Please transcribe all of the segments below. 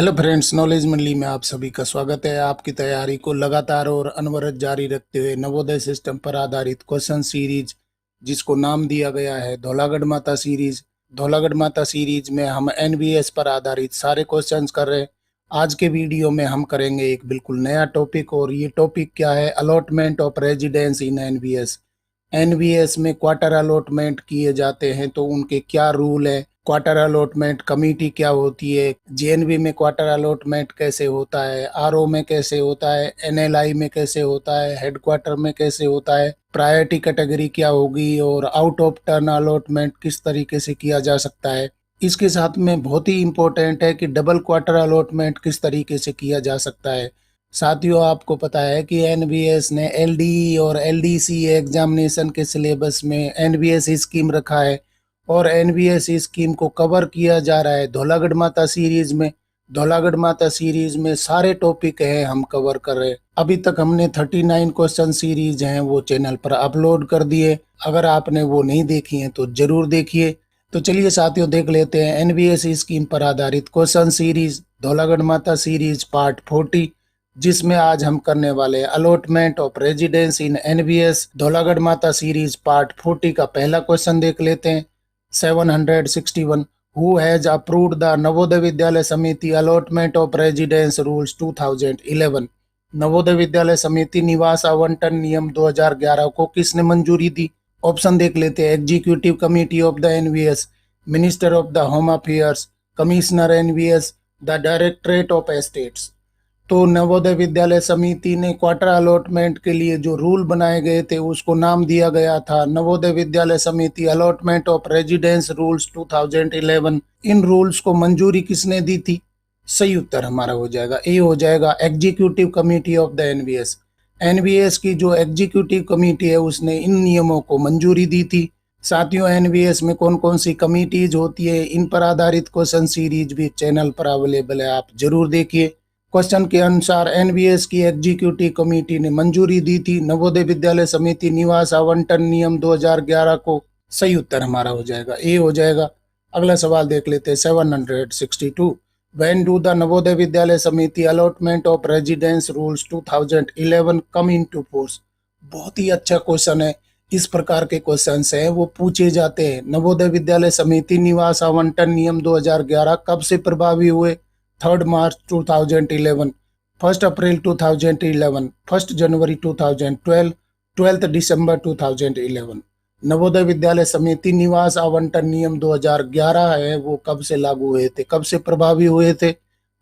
Hello friends, knowledge मंडली में आप सभी का स्वागत है। आपकी तैयारी को लगातार और अनवरत जारी रखते हुए नवोदय सिस्टम पर आधारित क्वेश्चन सीरीज, जिसको नाम दिया गया है धौलागढ़ माता सीरीज। धौलागढ़ माता सीरीज में हम एनवीएस पर आधारित सारे क्वेश्चंस कर रहे हैं। आज के वीडियो में हम करेंगे एक बिल्कुल नया टॉपिक, और ये टॉपिक क्या है? Allotment of residence in NVS. NVS में क्वार्टर अलॉटमेंट किए जाते हैं तो उनके क्या रूल है? क्वार्टर अलॉटमेंट कमेटी क्या होती है? जेएनवी में क्वार्टर अलॉटमेंट कैसे होता है? आरओ में कैसे होता है? एनएलआई में कैसे होता है? हेडक्वार्टर में कैसे होता है? प्रायोरिटी कैटेगरी क्या होगी? और आउट ऑफ टर्न अलॉटमेंट किस तरीके से किया जा सकता है? इसके साथ में बहुत ही इम्पोर्टेंट है कि डबल क्वार्टर अलॉटमेंट किस तरीके से किया जा सकता है। साथियों, आपको पता है कि एनवीएस ने एलडीई और एलडीसी एग्जामिनेशन के सिलेबस में एनवीएस स्कीम रखा है, और एनवीएस स्कीम को कवर किया जा रहा है धौलागढ़ माता सीरीज में। धौलागढ़ माता सीरीज में सारे टॉपिक हैं हम कवर कर रहे हैं। अभी तक हमने 39 क्वेश्चन सीरीज हैं वो चैनल पर अपलोड कर दिए। अगर आपने वो नहीं देखी हैं तो जरूर देखिए। तो चलिए साथियों, देख लेते हैं एनवीएस स्कीम पर आधारित क्वेश्चन सीरीज धौलागढ़ माता सीरीज पार्ट 40, जिसमें आज हम करने वाले हैं allotment of residence in NVS. Dhaulagarh माता सीरीज पार्ट 40 का पहला क्वेश्चन देख लेते हैं। 761 who has approved the Navodaya Vidyalaya Samiti allotment of residence rules 2011। Navodaya Vidyalaya Samiti निवास आवंटन नियम 2011 को किसने मंजूरी दी? ऑप्शन देख लेते हैं। Executive committee of the NVS, minister of the home affairs, commissioner NVS, the directorate of estates. तो नवोदय विद्यालय समिति ने क्वार्टर अलॉटमेंट के लिए जो रूल बनाए गए थे उसको नाम दिया गया था Navodaya Vidyalaya Samiti allotment of residence rules 2011। In rules को मंजूरी किसने दी थी? सही उत्तर हमारा हो जाएगा ए, हो जाएगा executive committee of the NVS. NVS की जो एग्जीक्यूटिव कमेटी है उसने इन नियमों को मंजूरी दी थी। साथियों, एनवीएस में कौन कौन सी कमेटीज होती है, इन पर आधारित क्वेश्चन सीरीज भी चैनल पर अवेलेबल है, आप जरूर देखिए। क्वेश्चन के अनुसार एनवीएस की एग्जीक्यूटिव कमेटी ने मंजूरी दी थी नवोदय विद्यालय समिति निवास आवंटन नियम 2011 को। सही उत्तर हमारा हो जाएगा ए, हो जाएगा। अगला सवाल देख लेते हैं। 762 when do the Navodaya Vidyalaya Samiti allotment of residence rules 2011 come into force. बहुत ही अच्छा क्वेश्चन है। इस प्रकार के क्वेश्चन है वो पूछे जाते हैं। नवोदय विद्यालय समिति निवास आवंटन नियम 2011 कब से प्रभावी हुए? 3 मार्च 2011, 1 अप्रैल 2011, 1 जनवरी 2012, 12 दिसंबर 2011। नवोदय विद्यालय समिति निवास आवंटन नियम 2011 है वो कब से लागू हुए थे, कब से प्रभावी हुए थे?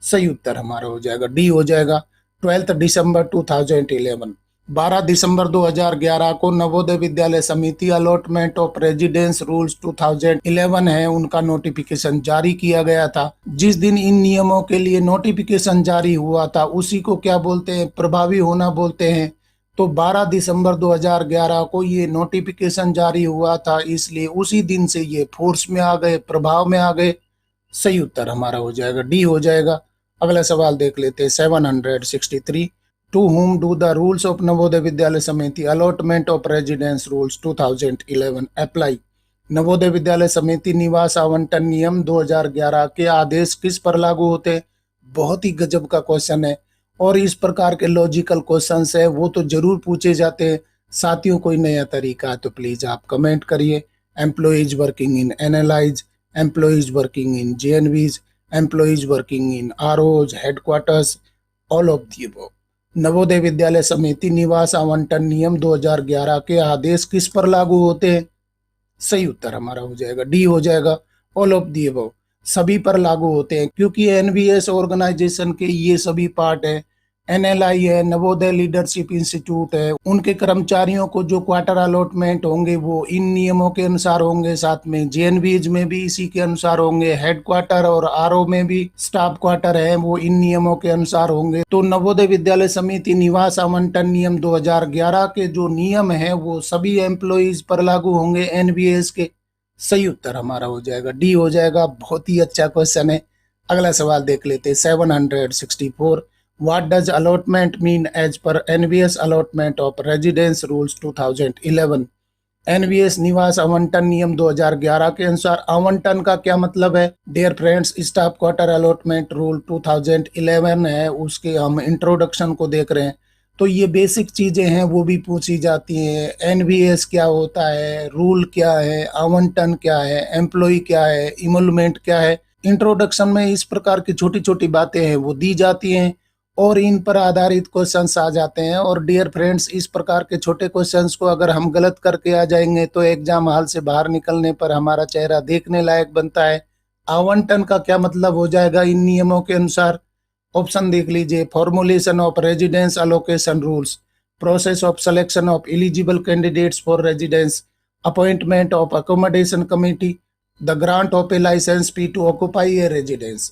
सही उत्तर हमारा हो जाएगा डी, हो जाएगा 12 दिसंबर 2011। 12 दिसंबर 2011 को Navodaya Vidyalaya Samiti allotment of residence rules 2011 है उनका नोटिफिकेशन जारी किया गया था। जिस दिन इन नियमों के लिए नोटिफिकेशन जारी हुआ था उसी को क्या बोलते हैं? प्रभावी होना बोलते हैं। तो 12 दिसंबर 2011 को ये नोटिफिकेशन जारी हुआ था, इसलिए उसी दिन से ये फोर्स में आ गए, प्रभाव में आ गए। सही उत्तर हमारा हो जाएगा डी, हो जाएगा। अगला सवाल देख लेते हैं। 763 to whom do the rules of Navodaya Vidyalaya Samiti allotment of residence rules 2011 apply. Navodaya Vidyalaya Samiti निवास आवंटन नियम 2011 के आदेश किस पर लागू होते हैं? बहुत ही गजब का क्वेश्चन है, और इस प्रकार के लॉजिकल क्वेश्चंस है वो तो जरूर पूछे जाते हैं। साथियों, कोई नया तरीका है तो प्लीज आप कमेंट करिए। Employees working in NLIs, employees working in JNVs, employees working in ROs, headquarters, all of the above. Navodaya Vidyalaya Samiti निवास आवंटन नियम 2011 के आदेश किस पर लागू होते हैं? सही उत्तर हमारा हो जाएगा डी, हो जाएगा ऑल ऑफ दी अबव। सभी पर लागू होते हैं, क्योंकि एनवीएस ऑर्गेनाइजेशन के ये सभी पार्ट है। एनएलआई है, नवोदय लीडरशिप इंस्टीट्यूट है, उनके कर्मचारियों को जो क्वार्टर अलॉटमेंट होंगे वो इन नियमों के अनुसार होंगे। साथ में जेएनवीज में भी इसी के अनुसार होंगे। हेडक्वार्टर और आरओ में भी स्टाफ क्वार्टर है वो इन नियमों के अनुसार होंगे। तो नवोदय विद्यालय समिति निवास आवंटन नियम 2011 के जो नियम है वो सभी एम्प्लॉइज पर लागू होंगे एनवीएस के। सही उत्तर हमारा हो जाएगा डी, हो जाएगा। बहुत ही अच्छा क्वेश्चन है। अगला सवाल देख लेते हैं। 764 What does allotment mean as per NVS allotment of residence rules 2011? NVS निवास आवंटन नियम 2011 के अनुसार आवंटन का क्या मतलब है? Dear friends, staff quarter allotment rule 2011 है, उसके हम इंट्रोडक्शन को देख रहे हैं। तो ये बेसिक चीजें हैं वो भी पूछी जाती हैं। एनवीएस क्या होता है, रूल क्या है, आवंटन क्या है, एम्प्लॉय क्या है, इमोलमेंट क्या है। इंट्रोडक्शन में इस प्रकार की छोटी छोटी बातें हैं वो दी जाती हैं और इन पर आधारित क्वेश्चंस आ जाते हैं। और डियर फ्रेंड्स, इस प्रकार के छोटे क्वेश्चंस को अगर हम गलत करके आ जाएंगे तो एग्जाम हॉल से बाहर निकलने पर हमारा चेहरा देखने लायक बनता है। आवंटन का क्या मतलब हो जाएगा इन नियमों के अनुसार? ऑप्शन देख लीजिए। Formulation of residence allocation rules, process of selection of eligible candidates for residence, appointment of accommodation committee, the grant of a licence fee to occupy a residence.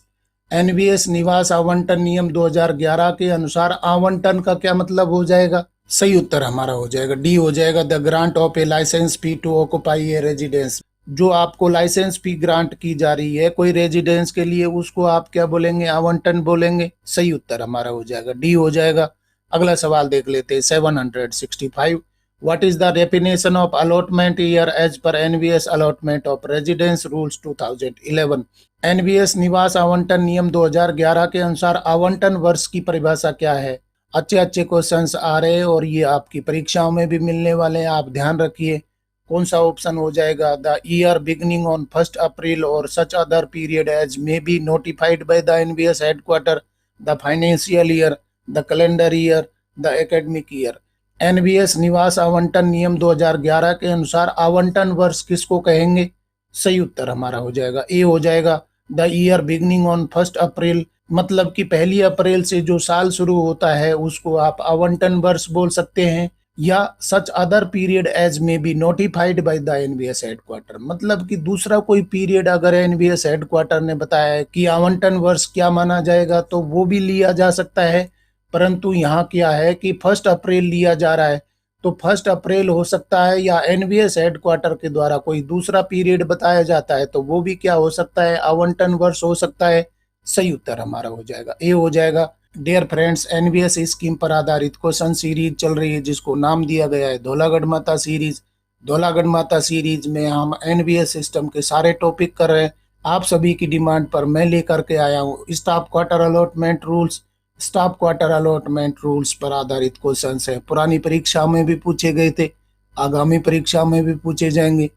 NVS निवास आवंटन नियम 2011 के अनुसार आवंटन का क्या मतलब हो जाएगा? सही उत्तर हमारा हो जाएगा डी हो जाएगा, the grant of a licence fee to occupy a residence. जो आपको लाइसेंस फी ग्रांट की जा रही है कोई रेजिडेंस के लिए, उसको आप क्या बोलेंगे? आवंटन बोलेंगे। सही उत्तर हमारा हो जाएगा डी हो जाएगा। अगला सवाल देख लेते हैं 765। What is the definition of allotment year as per NVS allotment of residence rules 2011? NVS निवास आवंटन नियम 2011 के अनुसार आवंटन वर्ष की परिभाषा क्या है? अच्छे अच्छे क्वेश्चंस आ रहे हैं और ये आपकी परीक्षाओं में भी मिलने वाले हैं, आप ध्यान रखिए। कौन सा ऑप्शन हो जाएगा? The year beginning on 1 April और such other period as may be notified by the NVS headquarters, the financial year, the calendar year, the academic year. NVS निवास आवंटन नियम 2011 के अनुसार आवंटन वर्ष किसको कहेंगे? सही उत्तर हमारा हो जाएगा ए हो जाएगा, द ईयर बिगनिंग ऑन 1 अप्रैल। मतलब कि 1 अप्रैल से जो साल शुरू होता है उसको आप आवंटन वर्ष बोल सकते हैं। या such other period as may be notified by the NVS headquarters, मतलब कि दूसरा कोई पीरियड अगर एनवीएस हेडक्वार्टर ने बताया है कि आवंटन वर्ष क्या माना जाएगा तो वो भी लिया जा सकता है। परंतु यहाँ क्या है कि 1 अप्रैल लिया जा रहा है, तो 1 अप्रैल हो सकता है या एनवीएस हेडक्वार्टर के द्वारा कोई दूसरा पीरियड बताया जाता है तो वो भी क्या हो सकता है? आवंटन वर्ष हो सकता है। सही उत्तर हमारा हो जाएगा ए हो जाएगा। डियर फ्रेंड्स, एनवीएस स्कीम पर आधारित क्वेश्चन सीरीज चल रही है जिसको नाम दिया गया है धौलागढ़ माता सीरीज। धौलागढ़ माता सीरीज में हम एनवीएस सिस्टम के सारे टॉपिक कर रहे हैं। आप सभी की डिमांड पर मैं लेकर के आया हूँ staff quarter allotment rules. Staff quarter allotment rules पर आधारित क्वेश्चन है, पुरानी परीक्षा में भी पूछे गए थे, आगामी परीक्षा में भी पूछे जाएंगे,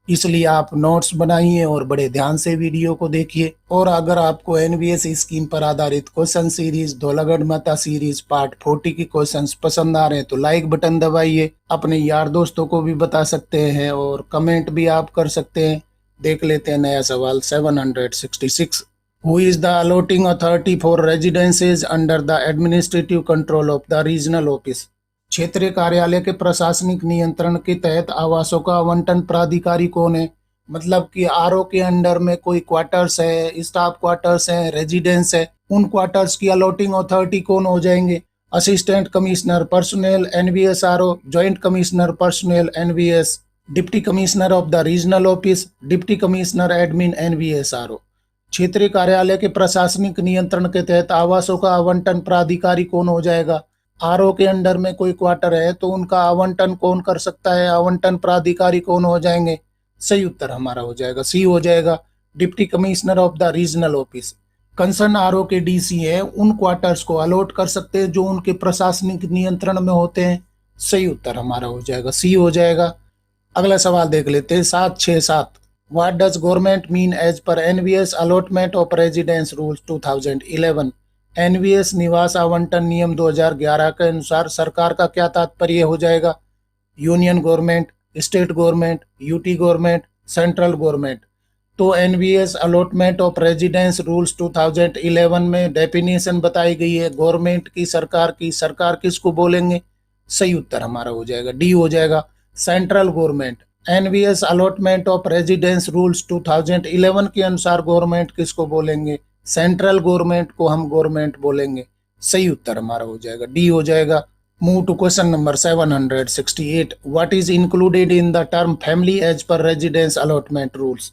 इसलिए आप नोट्स बनाइए और बड़े ध्यान से वीडियो को देखिए। और अगर आपको एनवीएस स्कीम पर आधारित क्वेश्चन सीरीज धौलागढ़ माता सीरीज पार्ट 40 की क्वेश्चंस पसंद आ रहे हैं तो लाइक बटन दबाइए, अपने यार दोस्तों को भी बता सकते हैं और कमेंट भी आप कर सकते हैं। देख लेते हैं नया सवाल 766। Who is the allotting authority for residences under the administrative control of the regional office? क्षेत्रीय कार्यालय के प्रशासनिक नियंत्रण के तहत आवासों का आवंटन प्राधिकारी कौन है? मतलब कि आरओ के अंडर में कोई क्वार्टर्स है, स्टाफ क्वार्टर्स है, रेजिडेंस है, उन क्वार्टर्स की अलॉटिंग अथॉरिटी कौन हो जाएंगे? Assistant commissioner personnel NVS RO, joint commissioner personnel NVS, deputy commissioner of the regional office, deputy commissioner admin NVS RO. क्षेत्रीय कार्यालय के प्रशासनिक नियंत्रण के तहत आवासों का आवंटन प्राधिकारी कौन हो जाएगा? आरओ के अंडर में कोई क्वार्टर है तो उनका आवंटन कौन कर सकता है? आवंटन प्राधिकारी कौन हो जाएंगे? सही उत्तर हमारा हो जाएगा सी हो जाएगा, deputy commissioner of the regional office. Concern RO के डीसी है उन क्वार्टर्स को अलॉट कर सकते हैं जो उनके प्रशासनिक नियंत्रण में होते हैं। सही उत्तर हमारा हो जाएगा सी हो जाएगा। अगला सवाल देख लेते हैं 767। What does government mean as per NVS allotment of residence rules 2011? NVS निवास आवंटन नियम 2011 के अनुसार सरकार का क्या तात्पर्य हो जाएगा? Union government, state government, UT government, central government. तो NVS allotment of residence rules 2011 में डेफिनेशन बताई गई है गवर्नमेंट की, सरकार की। सरकार किसको बोलेंगे? सही उत्तर हमारा हो जाएगा डी हो जाएगा, central government. NVS allotment of residence rules 2011 के अनुसार गवर्नमेंट किसको बोलेंगे? सेंट्रल गवर्नमेंट को हम गवर्नमेंट बोलेंगे। सही उत्तर हमारा हो जाएगा डी हो जाएगा। Move to question number 768। What is included in the term family as per residence allotment rules?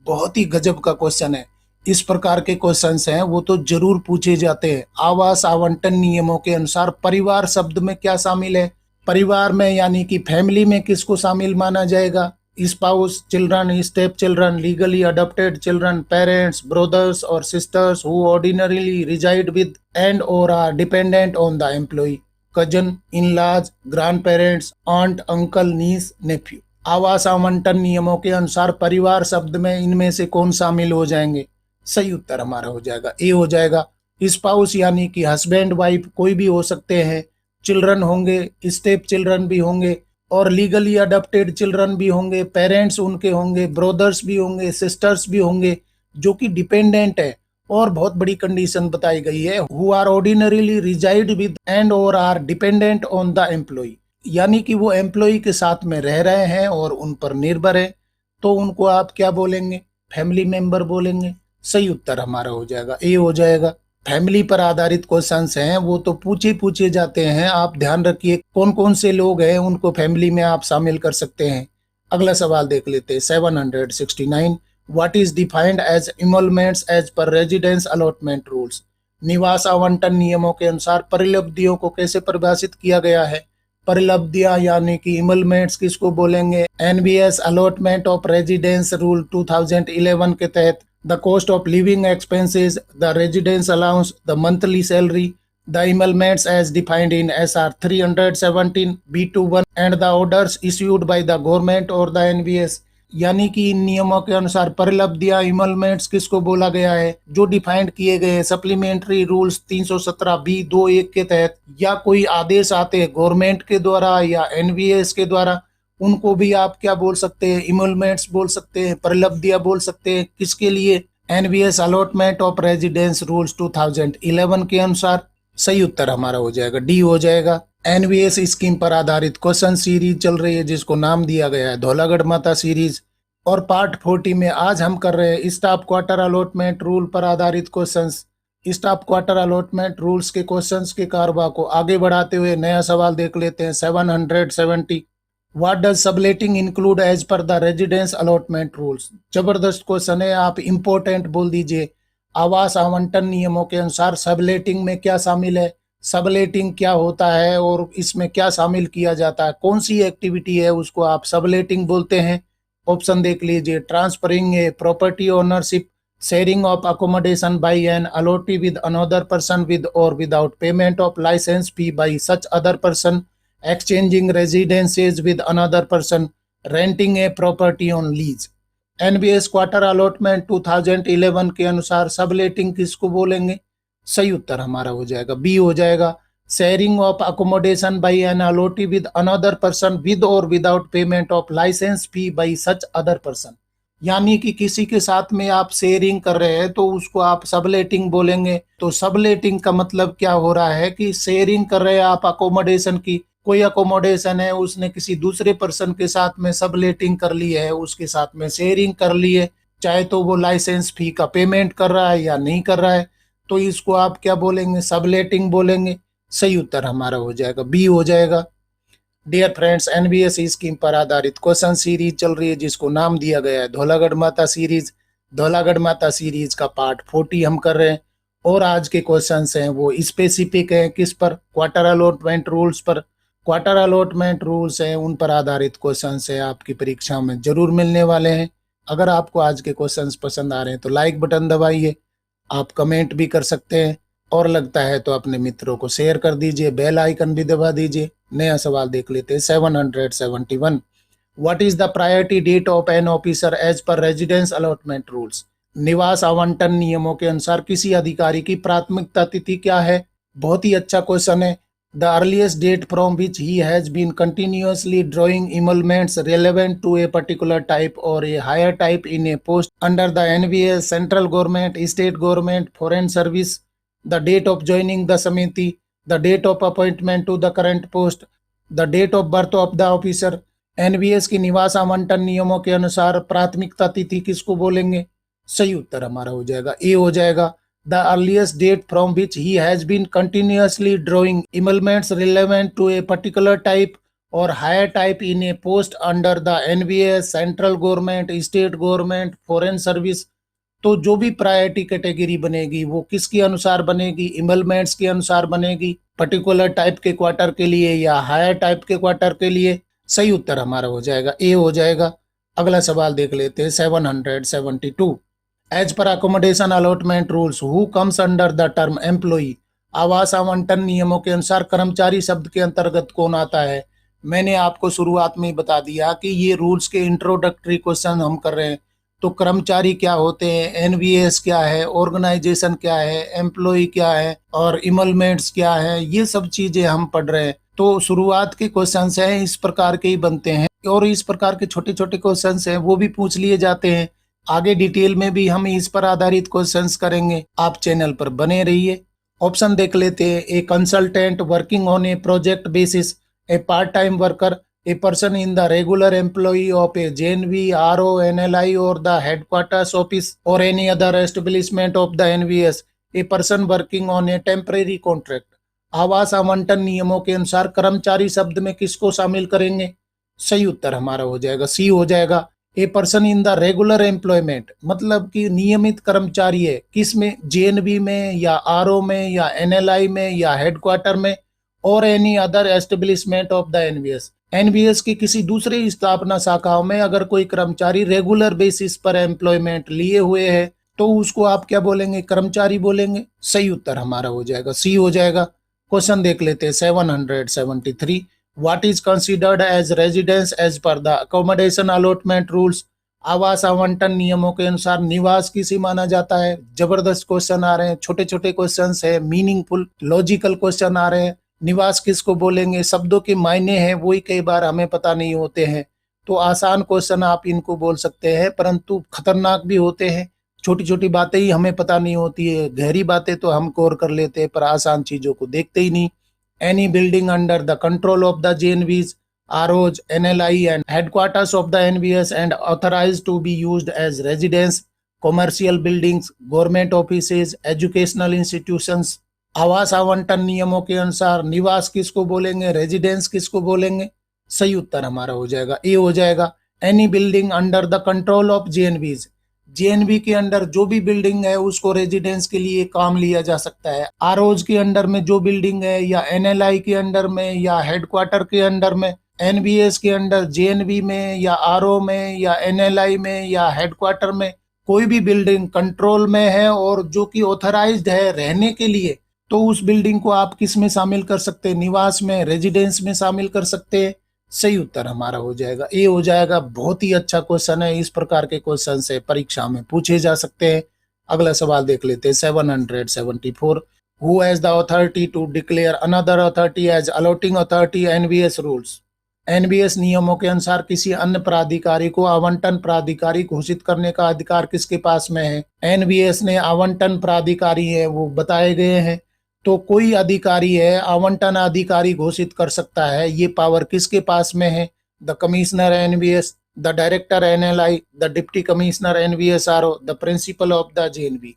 बहुत ही गजब का क्वेश्चन है। इस प्रकार के क्वेश्चंस हैं वो तो जरूर पूछे जाते हैं। आवास आवंटन नियमों के अनुसार परिवार शब्द में क्या शामिल है? परिवार में यानी कि फैमिली में किसको शामिल माना जाएगा? Spouse, children, step children, legally adopted children, parents, brothers और sisters who ordinarily reside with and or are dependent on the employee, cousin, in-laws, grandparents, aunt, uncle, niece, nephew. आवास आवंटन नियमों के अनुसार परिवार शब्द में इनमें से कौन शामिल हो जाएंगे? सही उत्तर हमारा हो जाएगा ए हो जाएगा। स्पाउस यानी कि हस्बैंड वाइफ कोई भी हो सकते हैं, चिल्ड्रन होंगे, स्टेप चिल्ड्रन भी होंगे और लीगली अडॉप्टेड चिल्ड्रन भी होंगे, पेरेंट्स उनके होंगे, ब्रदर्स भी होंगे, सिस्टर्स भी होंगे जो कि डिपेंडेंट है। और बहुत बड़ी कंडीशन बताई गई है, who are ordinarily reside with and or are dependent on the employee, यानी कि वो एम्प्लॉय के साथ में रह रहे हैं और उन पर निर्भर है, तो उनको आप क्या बोलेंगे? फैमिली मेंबर बोलेंगे। सही उत्तर हमारा हो जाएगा ए हो जाएगा। फैमिली पर आधारित क्वेश्चंस हैं वो तो पूछे जाते हैं, आप ध्यान रखिए कौन कौन से लोग हैं उनको फैमिली में आप शामिल कर सकते हैं। अगला सवाल देख लेते हैं 769। What is defined as emoluments as per residence allotment rules? निवास आवंटन नियमों के अनुसार परिलब्धियों को कैसे परिभाषित किया गया है? परिलब्धियां यानी कि इमोलमेंट्स किसको बोलेंगे? NBS allotment of residence rule 2011 के तहत the cost of living expenses, the residence allowance, the monthly salary, the emoluments as defined in SR 317 B21 and the orders issued by the government or the NBS। यानी कि इन नियमों के अनुसार परिलब्धियां इमोलमेंट्स किसको बोला गया है? जो डिफाइंड किए गए सप्लीमेंट्री रूल्स 317 B21 के तहत या कोई आदेश आते हैं गवर्नमेंट के द्वारा या एनवीएस के द्वारा, उनको भी आप क्या बोल सकते हैं? इमोलमेंट्स बोल सकते हैं, परिलब्धियां बोल सकते हैं। किसके लिए? NVS allotment of residence rules 2011 के अनुसार। सही उत्तर हमारा हो जाएगा डी हो जाएगा। एनवीएस स्कीम पर आधारित क्वेश्चन सीरीज चल रही है जिसको नाम दिया गया है धौलागढ़ माता सीरीज, और पार्ट 40 में आज हम कर रहे हैं स्टाफ क्वार्टर अलॉटमेंट रूल पर आधारित questions. Staff quarter allotment rules के क्वेश्चंस के कारवा को आगे बढ़ाते हुए नया सवाल देख लेते हैं 770। What does subletting include as per the residence allotment rules? जबरदस्त क्वेश्चन है, आप इंपॉर्टेंट बोल दीजिए। आवास आवंटन नियमों के अनुसार सबलेटिंग में क्या शामिल है? सबलेटिंग क्या होता है और इसमें क्या शामिल किया जाता है? कौन सी एक्टिविटी है उसको आप सबलेटिंग बोलते हैं? ऑप्शन देख लीजिए। Transferring a property ownership, sharing of accommodation by an allottee with another person with or without payment of licence fee by such other person, exchanging residences with another person, renting a property on lease। NBS quarter allotment 2011 के अनुसार subletting किसको बोलेंगे? सही उत्तर हमारा हो जाएगा B हो जाएगा। Sharing of accommodation by an allottee with another person with or without payment of licence fee by such other person, यानी कि किसी के साथ में आप शेयरिंग कर रहे हैं तो उसको आप सबलेटिंग बोलेंगे। तो सबलेटिंग का मतलब क्या हो रहा है कि शेयरिंग कर रहे हैं आप अकोमोडेशन की, कोई अकोमोडेशन है उसने किसी दूसरे पर्सन के साथ में सबलेटिंग कर ली है, उसके साथ में शेयरिंग कर ली है, चाहे तो वो लाइसेंस फी का पेमेंट कर रहा है या नहीं कर रहा है, तो इसको आप क्या बोलेंगे? सबलेटिंग बोलेंगे। सही उत्तर हमारा हो जाएगा बी हो जाएगा। डियर फ्रेंड्स, एनबीएस स्कीम पर आधारित क्वेश्चन सीरीज चल रही है जिसको नाम दिया गया है धौलागढ़ माता सीरीज। धौलागढ़ माता सीरीज का पार्ट 40 हम कर रहे हैं और आज के क्वेश्चंस हैं वो स्पेसिफिक हैं किस पर? क्वार्टर अलॉटमेंट रूल्स पर। क्वार्टर अलॉटमेंट रूल्स हैं उन पर आधारित क्वेश्चंस है, आपकी परीक्षा में जरूर मिलने वाले हैं। अगर आपको आज के क्वेश्चंस पसंद आ रहे हैं तो लाइक बटन दबाइए, आप कमेंट भी कर सकते हैं और लगता है तो अपने मित्रों को शेयर कर दीजिए, बेल आइकन भी दबा दीजिए। नया सवाल देख लेते हैं 771। What is the priority date of an officer as per residence allotment rules? निवास आवंटन नियमों के अनुसार किसी अधिकारी की प्राथमिकता तिथि क्या है? बहुत ही अच्छा क्वेश्चन है। The earliest date from which he has been continuously drawing emoluments relevant to a particular type or a higher type in a post under the NVS, central government, state government, foreign service, the date of joining the Samiti, the date of appointment to the current post, the date of birth of the officer। NVS की निवास आवंटन नियमों के अनुसार प्राथमिकता तिथि किसको बोलेंगे? सही उत्तर हमारा हो जाएगा ए हो जाएगा। The earliest date from which he has been continuously drawing emoluments relevant to a particular type or higher type in a post under the NVS, central government, state government, foreign service, तो जो भी priority category बनेगी वो किसके अनुसार बनेगी, इम्बलमेंट्स के अनुसार बनेगी, पर्टिकुलर टाइप के क्वार्टर के लिए या हायर टाइप के क्वार्टर के लिए। सही उत्तर हमारा हो जाएगा ए हो जाएगा। अगला सवाल देख लेते हैं 772। As per accommodation allotment rules who comes under the term employee. आवास आवंटन नियमों के अनुसार कर्मचारी शब्द के अंतर्गत कौन आता है। मैंने आपको शुरुआत में ही बता दिया कि ये रूल्स के इंट्रोडक्टरी क्वेश्चन हम कर रहे हैं। तो कर्मचारी क्या होते हैं, एनवीएस क्या है, ऑर्गेनाइजेशन क्या है, एम्प्लॉय क्या है और इमलमेंट्स क्या है, ये सब चीजें हम पढ़ रहे हैं। तो शुरुआत के क्वेश्चन हैं इस प्रकार के ही बनते हैं और इस प्रकार के छोटे छोटे क्वेश्चन हैं वो भी पूछ लिए जाते हैं। आगे डिटेल में भी हम इस पर आधारित क्वेश्चंस करेंगे, आप चैनल पर बने रहिए। ऑप्शन देख लेते हैं। A consultant working on A project basis, A part time worker, a person in the regular employee of a JNV, RO, NLI or the headquarters office or any other establishment of the NVS, a person working on a temporary contract। आवास आवंटन नियमों के अनुसार कर्मचारी शब्द में किसको शामिल करेंगे। सही उत्तर हमारा हो जाएगा सी हो जाएगा। A person in the regular employment मतलब कि नियमित कर्मचारी है, किसमें, जेएनबी में या आरओ में या एनएलआई में या हेडक्वार्टर में और any other establishment of the NVS. NVS की किसी दूसरी स्थापना शाखाओं में अगर कोई कर्मचारी रेगुलर बेसिस पर एम्प्लॉयमेंट लिए हुए है तो उसको आप क्या बोलेंगे, कर्मचारी बोलेंगे। सही उत्तर हमारा हो जाएगा सी हो जाएगा। क्वेश्चन देख लेते हैं 773। What is considered as residence as per the accommodation allotment rules. आवास आवंटन नियमों के अनुसार निवास किसे माना जाता है। जबरदस्त क्वेश्चन आ रहे हैं, छोटे छोटे क्वेश्चन है, मीनिंगफुल लॉजिकल क्वेश्चन आ रहे हैं। निवास किसको बोलेंगे, शब्दों के मायने हैं वही कई बार हमें पता नहीं होते हैं। तो आसान क्वेश्चन आप इनको बोल सकते हैं परंतु खतरनाक भी होते हैं। छोटी छोटी बातें ही हमें पता नहीं होती है, गहरी बातें तो हम कवर कर लेते हैं पर आसान चीजों को देखते ही नहीं। Any building under the control of the JNVs, ROs, NLI and headquarters of the NVS and authorised to be used as residence, commercial buildings, government offices, educational institutions. आवास आवंटन नियमों के अनुसार निवास किसको बोलेंगे, रेजिडेंस किसको बोलेंगे। सही उत्तर हमारा हो जाएगा ए हो जाएगा। Any building under the control of JNVs, JNV के अंडर जो भी बिल्डिंग है उसको रेजिडेंस के लिए काम लिया जा सकता है। आरओज के अंडर में जो बिल्डिंग है या एनएलआई के अंडर में या हेडक्वार्टर के अंडर में, एनवीएस के अंडर, जेएनवी में या आरओ में या एनएलआई में या हेडक्वार्टर में कोई भी बिल्डिंग कंट्रोल में है और जो कि ऑथराइज्ड है रहने के लिए, तो उस बिल्डिंग को आप किस में शामिल कर सकते हैं, निवास में, रेजिडेंस में शामिल कर सकते हैं। सही उत्तर हमारा हो जाएगा ए हो जाएगा। बहुत ही अच्छा क्वेश्चन है, इस प्रकार के क्वेश्चन से परीक्षा में पूछे जा सकते हैं। अगला सवाल देख लेते हैं 774। Who has the authority to declare another authority as allotting authority NVS rules. NVS नियमों के अनुसार किसी अन्य प्राधिकारी को आवंटन प्राधिकारी घोषित करने का अधिकार किसके पास में है। एनवीएस ने आवंटन प्राधिकारी है वो बताए गए हैं, तो कोई अधिकारी है आवंटन अधिकारी घोषित कर सकता है, ये पावर किसके पास में है। The commissioner NVS, the director NLI, the deputy commissioner NVS RO, the principal of the JNV.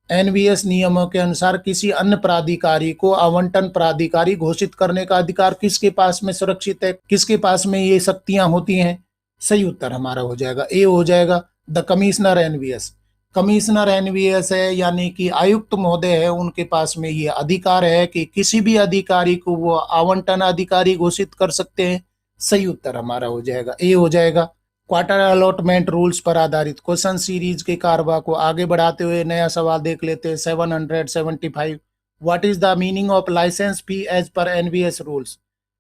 NVS नियमों के अनुसार किसी अन्य प्राधिकारी को आवंटन प्राधिकारी घोषित करने का अधिकार किसके पास में सुरक्षित है, किसके पास में ये शक्तियां होती हैं। सही उत्तर हमारा हो जाएगा ए हो जाएगा। The commissioner NVS, commissioner NVS है यानी कि आयुक्त महोदय है, उनके पास में ये अधिकार है कि किसी भी अधिकारी को वो आवंटन अधिकारी घोषित कर सकते हैं। सही उत्तर हमारा हो जाएगा ए हो जाएगा। क्वार्टर अलॉटमेंट रूल्स पर आधारित क्वेश्चन सीरीज के कारवा को आगे बढ़ाते हुए नया सवाल देख लेते हैं 775। What is the meaning of licence fee as per NVS rules.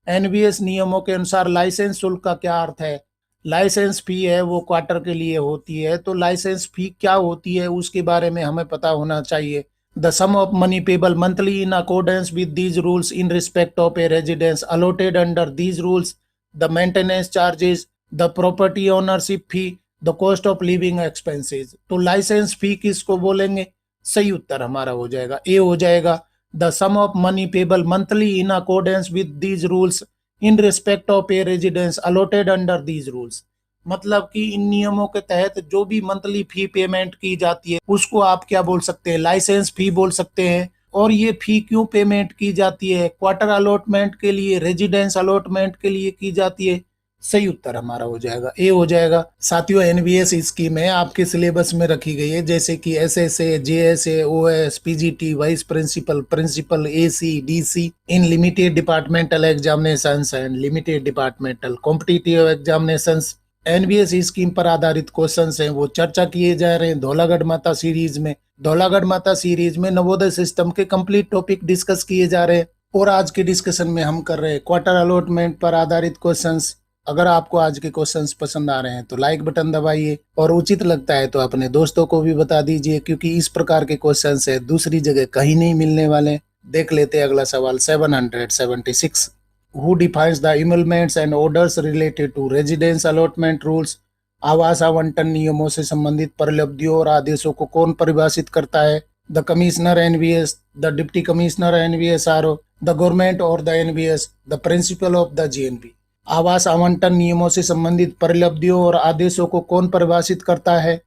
NVS नियमों के अनुसार लाइसेंस शुल्क का क्या अर्थ है। लाइसेंस फी है वो क्वार्टर के लिए होती है, तो लाइसेंस फी क्या होती है उसके बारे में हमें पता होना चाहिए। The sum of money payable monthly in accordance with these rules in respect of a residence allotted under these rules, the maintenance charges, the property ownership fee, the cost of living expenses. तो licence fee किसको बोलेंगे। सही उत्तर हमारा हो जाएगा A हो जाएगा। The sum of money payable monthly in accordance with these rules in respect of a residence allotted under these rules, मतलब कि इन नियमों के तहत जो भी मंथली फी पेमेंट की जाती है उसको आप क्या बोल सकते हैं, लाइसेंस फी बोल सकते हैं। और ये फी क्यों पेमेंट की जाती है, क्वार्टर अलॉटमेंट के लिए, रेजिडेंस अलॉटमेंट के लिए की जाती है। सही उत्तर हमारा हो जाएगा ए हो जाएगा। साथियों, एनवीएस स्कीम है आपके सिलेबस में रखी गई है, जैसे कि SSA, JSA, OS, PGT, vice principal, principal, AC, DC in limited departmental examinations and limited departmental competitive examinations. NVS scheme पर आधारित क्वेश्चंस हैं वो चर्चा किए जा रहे हैं धौलागढ़ माता सीरीज में। धौलागढ़ माता सीरीज में नवोदय सिस्टम के कंप्लीट टॉपिक डिस्कस किए जा रहे हैं और आज के डिस्कशन में हम कर रहे हैं क्वार्टर अलॉटमेंट पर आधारित क्वेश्चंस। अगर आपको आज के क्वेश्चंस पसंद आ रहे हैं तो लाइक बटन दबाइए और उचित लगता है तो अपने दोस्तों को भी बता दीजिए, क्योंकि इस प्रकार के क्वेश्चंस है दूसरी जगह कहीं नहीं मिलने वाले। देख लेते हैं अगला सवाल 776। Who defines the emoluments and orders related to residence allotment rules. आवास आवंटन नियमों से संबंधित परिलब्धियों और आदेशों को कौन परिभाषित करता है? The commissioner NVS, the deputy commissioner NVS RO, the government और the NVS, the principal of the GNB. आवास आवंटन नियमों से संबंधित परिलब्धियों और आदेशों को कौन परिभाषित करता है?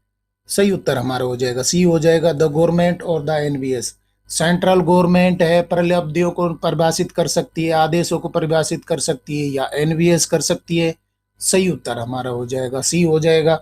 सही उत्तर हमारा हो जाएगा सी हो जाएगा, द गवर्नमेंट और द एनवीएस। सेंट्रल गवर्नमेंट है, परिलब्धियों को परिभाषित कर सकती है, आदेशों को परिभाषित कर सकती है, या एनवीएस कर सकती है। सही उत्तर हमारा हो जाएगा सी हो जाएगा,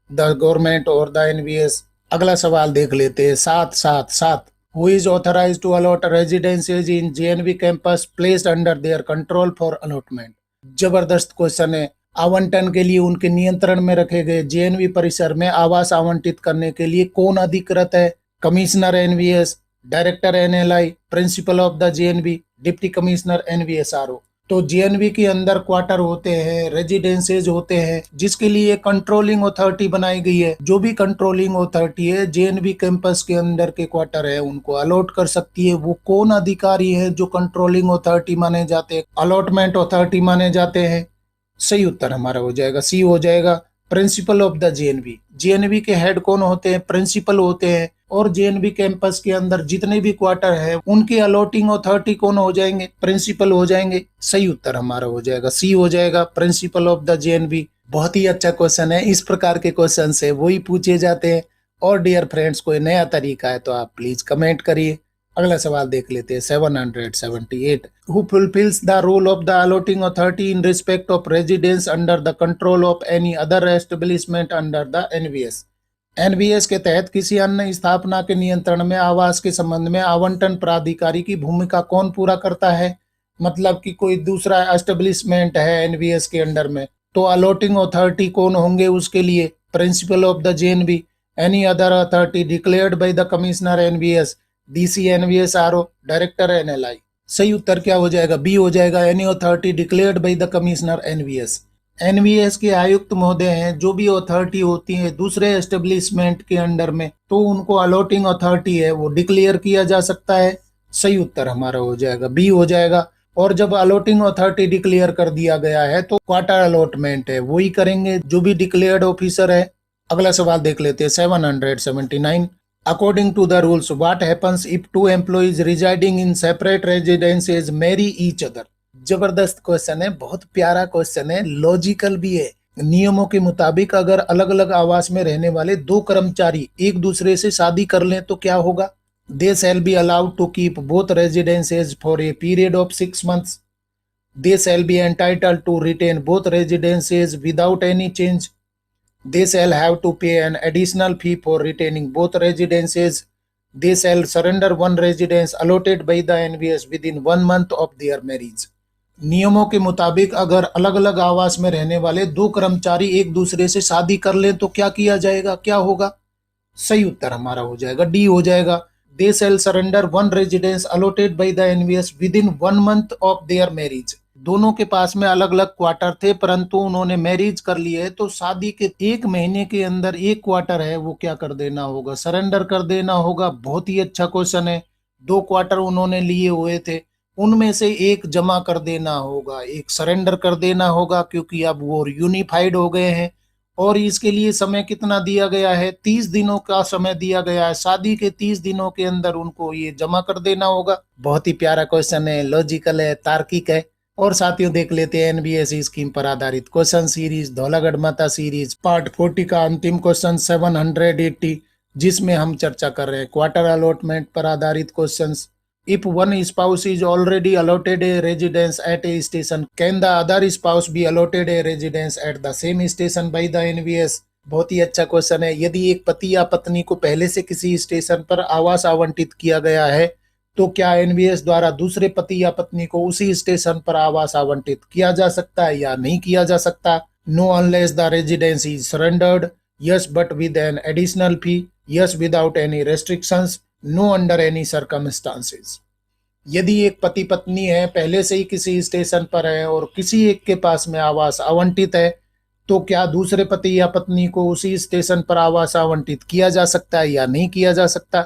द गवर्नमेंट और द एनवीएस। अगला सवाल देख लेते हैं 777। Who is authorize to allot residencies in JNV campus placed under their control for allotment. जबरदस्त क्वेश्चन है। आवंटन के लिए उनके नियंत्रण में रखे गए जेएनवी परिसर में आवास आवंटित करने के लिए कौन अधिकृत है? Commissioner NVS, director NLI, principal of the JNV, deputy commissioner NVS RO. तो जेएनवी के अंदर क्वार्टर होते हैं, रेजिडेंसेज होते हैं, जिसके लिए कंट्रोलिंग अथॉरिटी बनाई गई है। जो भी कंट्रोलिंग अथॉरिटी है जेएनवी कैंपस के अंदर के क्वार्टर है उनको अलॉट कर सकती है। वो कौन अधिकारी है जो कंट्रोलिंग अथॉरिटी माने जाते हैं, अलॉटमेंट अथॉरिटी माने जाते हैं? सही उत्तर हमारा हो जाएगा सी हो जाएगा, principal of the JNV. JNV के हेड कौन होते हैं? प्रिंसिपल होते हैं। और जेएनवी कैंपस के अंदर जितने भी क्वार्टर है उनके अलॉटिंग अथॉरिटी कौन हो जाएंगे? प्रिंसिपल हो जाएंगे। सही उत्तर हमारा हो जाएगा सी हो जाएगा, प्रिंसिपल ऑफ द जेएनवी। बहुत ही अच्छा क्वेश्चन है। इस प्रकार के क्वेश्चन से वही पूछे जाते हैं। और डियर फ्रेंड्स, कोई नया तरीका है तो आप प्लीज कमेंट करिए। अगला सवाल देख लेते हैं 778। Who fulfils the role of the allotting authority in respect of residence under the control of any other establishment under the NVS. NVS के तहत किसी अन्य स्थापना के नियंत्रण में आवास के संबंध में आवंटन प्राधिकारी की भूमिका कौन पूरा करता है? मतलब कि कोई दूसरा एस्टेब्लिशमेंट है एनवीएस के अंडर में, तो अलॉटिंग अथॉरिटी कौन होंगे उसके लिए? Principal of the JNB, any other authority declared by the commissioner NVS, DC NVS RO, director NLI. सही उत्तर क्या हो जाएगा? बी हो जाएगा, any authority declared by the commissioner NVS. NVS के आयुक्त महोदय हैं, जो भी अथॉरिटी होती है दूसरे एस्टेब्लिशमेंट के अंडर में, तो उनको अलॉटिंग अथॉरिटी है वो डिक्लेयर किया जा सकता है। सही उत्तर हमारा हो जाएगा बी हो जाएगा। और जब अलॉटिंग अथॉरिटी डिक्लेयर कर दिया गया है तो क्वार्टर अलॉटमेंट है वही करेंगे जो भी डिक्लेयर्ड ऑफिसर है। अगला सवाल देख लेते हैं 779। According to the rules what happens if two employees residing in separate residences marry each other. जबरदस्त क्वेश्चन है, बहुत प्यारा क्वेश्चन है, लॉजिकल भी है। नियमों के मुताबिक अगर अलग अलग आवास में रहने वाले दो कर्मचारी एक दूसरे से शादी कर लें तो क्या होगा? They shall be allowed to keep both residences for a period of 6 months। They shall be entitled to retain both residences without any change. They shall have to pay an additional fee for retaining both residences. They shall surrender one residence allotted by the NVS within 1 month of their marriage. नियमों के मुताबिक अगर अलग अलग आवास में रहने वाले दो कर्मचारी एक दूसरे से शादी कर लें तो क्या किया जाएगा, क्या होगा? सही उत्तर हमारा हो जाएगा डी हो जाएगा, they shall surrender one residence allotted by the NVS within 1 month of their marriage. दोनों के पास में अलग अलग क्वार्टर थे परंतु उन्होंने मैरिज कर लिए तो शादी के 1 महीने के अंदर एक क्वार्टर है वो क्या कर देना होगा? सरेंडर कर देना होगा। बहुत ही अच्छा क्वेश्चन है। 2 क्वार्टर उन्होंने लिए हुए थे, उनमें से एक जमा कर देना होगा, एक सरेंडर कर देना होगा, क्योंकि अब वो यूनिफाइड हो गए हैं। और इसके लिए समय कितना दिया गया है? 30 दिनों का समय दिया गया है। शादी के 30 दिनों के अंदर उनको ये जमा कर देना होगा। बहुत ही प्यारा क्वेश्चन है, लॉजिकल है, तार्किक है। और साथियों देख लेते हैं एनबीएस स्कीम पर आधारित क्वेश्चन सीरीज धौलागढ़ माता सीरीज पार्ट 40 का अंतिम क्वेश्चन 780, जिसमें हम चर्चा कर रहे हैं क्वार्टर अलॉटमेंट पर आधारित questions. If one spouse is already allotted a residence at a station, can the other spouse be allotted a residence at the same station by the NVS? बहुत ही अच्छा क्वेश्चन है। यदि एक पति या पत्नी को पहले से किसी स्टेशन पर आवास आवंटित किया गया है तो क्या एनवीएस द्वारा दूसरे पति या पत्नी को उसी स्टेशन पर आवास आवंटित किया जा सकता है या नहीं किया जा सकता? No unless the residence is surrendered, yes but with an additional fee, yes without any restrictions, no under any circumstances. यदि एक पति पत्नी है, पहले से ही किसी स्टेशन पर है और किसी एक के पास में आवास आवंटित है, तो क्या दूसरे पति या पत्नी को उसी स्टेशन पर आवास आवंटित किया जा सकता है या नहीं किया जा सकता?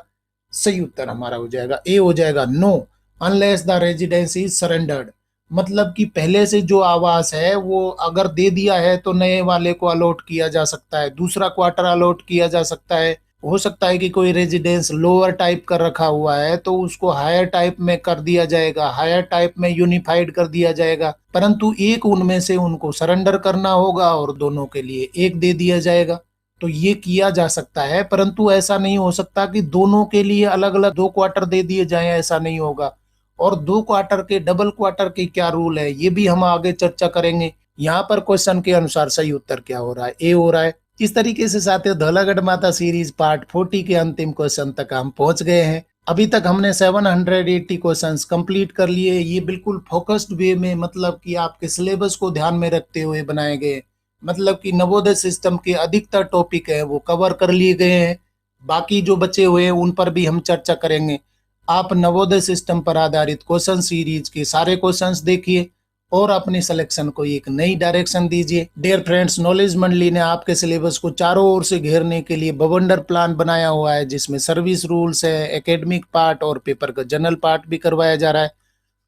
सही उत्तर हमारा हो जाएगा ए, हो जाएगा no unless the residence is surrendered. मतलब कि पहले से जो आवास है वो अगर दे दिया है तो नए वाले को अलॉट किया जा सकता है, दूसरा क्वार्टर अलॉट किया जा सकता है। हो सकता है कि कोई रेजिडेंस लोअर टाइप का रखा हुआ है तो उसको हायर टाइप में कर दिया जाएगा, हायर टाइप में यूनिफाइड कर दिया जाएगा, परंतु एक उनमें से उनको सरेंडर करना होगा और दोनों के लिए एक दे दिया जाएगा। तो ये किया जा सकता है, परंतु ऐसा नहीं हो सकता कि दोनों के लिए अलग अलग 2 क्वार्टर दे दिए जाएं, ऐसा नहीं होगा। और 2 क्वार्टर के डबल क्वार्टर के क्या रूल है ये भी हम आगे चर्चा करेंगे। यहाँ पर क्वेश्चन के अनुसार सही उत्तर क्या हो रहा है? ए हो रहा है। इस तरीके से साथियों धौलागढ़ माता सीरीज पार्ट 40 के अंतिम क्वेश्चन तक हम पहुंच गए हैं। अभी तक हमने 780 क्वेश्चंस कंप्लीट कर लिए। ये बिल्कुल फोकस्ड वे में, मतलब कि आपके सिलेबस को ध्यान में रखते हुए बनाए गए, मतलब कि नवोदय सिस्टम के अधिकतर टॉपिक है वो कवर कर लिए गए हैं। बाकी जो बचे हुए हैं उन पर भी हम चर्चा करेंगे। आप नवोदय सिस्टम पर आधारित क्वेश्चन सीरीज के सारे क्वेश्चंस देखिए और अपनी सिलेक्शन को एक नई डायरेक्शन दीजिए। डियर फ्रेंड्स, नॉलेज मंडली ने आपके सिलेबस को चारों ओर से घेरने के लिए बवंडर प्लान बनाया हुआ है, जिसमें सर्विस रूल्स है, एकेडमिक पार्ट और पेपर का जनरल पार्ट भी करवाया जा रहा है।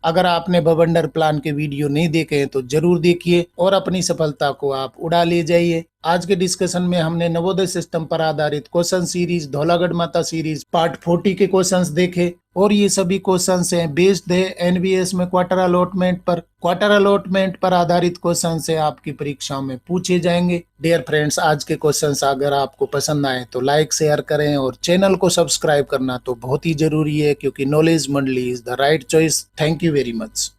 अगर आपने बवंडर प्लान के वीडियो नहीं देखे हैं तो जरूर देखिए और अपनी सफलता को आप उड़ा ले जाइए। आज के डिस्कशन में हमने नवोदय सिस्टम पर आधारित क्वेश्चन सीरीज धौलागढ़ माता सीरीज पार्ट 40 के क्वेश्चंस देखे और ये सभी क्वेश्चंस हैं बेस्ड है एनवीएस में क्वार्टर अलॉटमेंट पर आधारित क्वेश्चन से आपकी परीक्षाओं में पूछे जाएंगे। डियर फ्रेंड्स, आज के क्वेश्चंस अगर आपको पसंद आए तो लाइक शेयर करें और चैनल को सब्सक्राइब करना तो बहुत ही जरूरी है, क्योंकि नॉलेज मंडली is the right choice. Thank you very much.